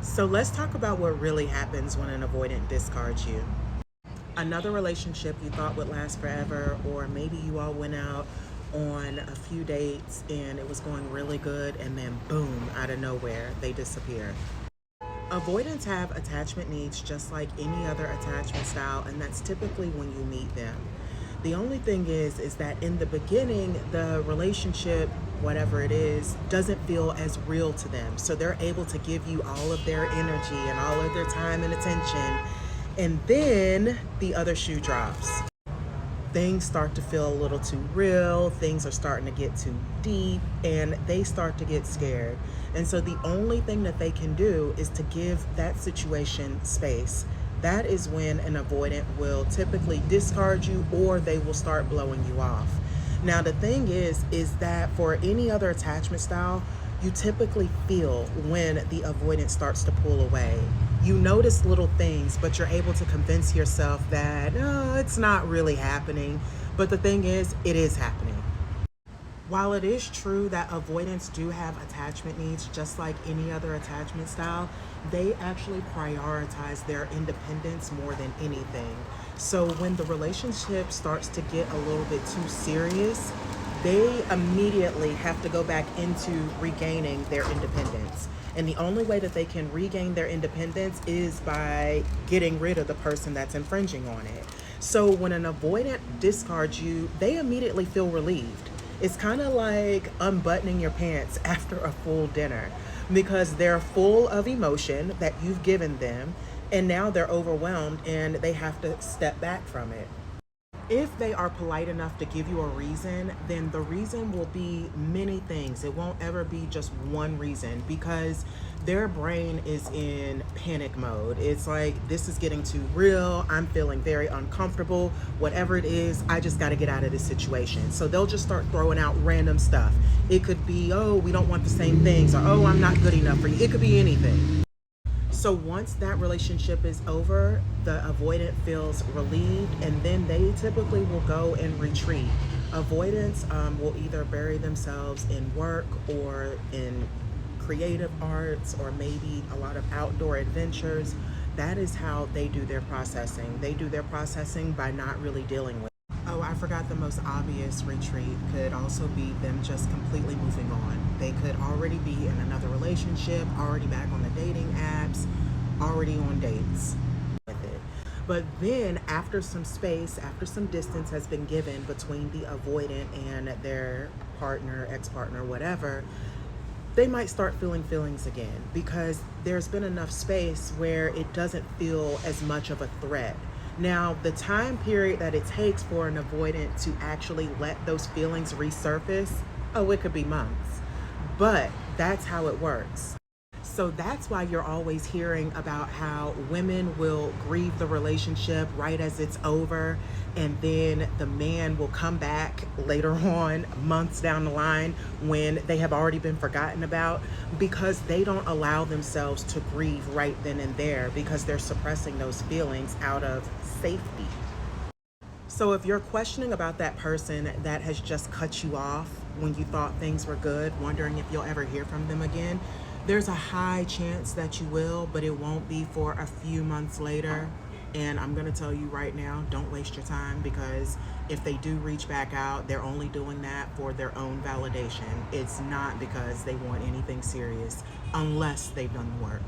So let's talk about what really happens when an avoidant discards you. Another relationship you thought would last forever, or maybe you all went out on a few dates and it was going really good, and then boom, out of nowhere, they disappear. Avoidants have attachment needs just like any other attachment style, and that's typically when you meet them. The only thing is that in the beginning, the relationship, whatever it is, doesn't feel as real to them. So they're able to give you all of their energy and all of their time and attention. And then the other shoe drops. Things start to feel a little too real, things are starting to get too deep, and they start to get scared. And so the only thing that they can do is to give that situation space. That is when an avoidant will typically discard you, or they will start blowing you off. Now the thing is that for any other attachment style, you typically feel when the avoidance starts to pull away. You notice little things, but you're able to convince yourself that it's not really happening. But the thing is, it is happening. While it is true that avoidants do have attachment needs, just like any other attachment style, they actually prioritize their independence more than anything. So when the relationship starts to get a little bit too serious, they immediately have to go back into regaining their independence. And the only way that they can regain their independence is by getting rid of the person that's infringing on it. So when an avoidant discards you, they immediately feel relieved. It's kind of like unbuttoning your pants after a full dinner, because they're full of emotion that you've given them, and now they're overwhelmed and they have to step back from it. If they are polite enough to give you a reason, then the reason will be many things. It won't ever be just one reason, because their brain is in panic mode. It's like, this is getting too real. I'm feeling very uncomfortable. Whatever it is, I just got to get out of this situation. So they'll just start throwing out random stuff. It could be, oh, we don't want the same things, or oh, I'm not good enough for you. It could be anything. So once that relationship is over, the avoidant feels relieved, and then they typically will go and retreat. Avoidants will either bury themselves in work or in creative arts, or maybe a lot of outdoor adventures. That is how they do their processing. They do their processing by not really dealing with. Oh, I forgot, the most obvious retreat could also be them just completely moving on. They could already be in another relationship, already back on the dating apps, already on dates with it. But then after some space, after some distance has been given between the avoidant and their partner, ex-partner, whatever, they might start feeling feelings again, because there's been enough space where it doesn't feel as much of a threat. Now, the time period that it takes for an avoidant to actually let those feelings resurface, oh, it could be months. But that's how it works. So that's why you're always hearing about how women will grieve the relationship right as it's over, and then the man will come back later on, months down the line, when they have already been forgotten about, because they don't allow themselves to grieve right then and there, because they're suppressing those feelings out of safety. So if you're questioning about that person that has just cut you off when you thought things were good, wondering if you'll ever hear from them again, there's a high chance that you will, but it won't be for a few months later. And I'm gonna tell you right now, don't waste your time, because if they do reach back out, they're only doing that for their own validation. It's not because they want anything serious, unless they've done the work.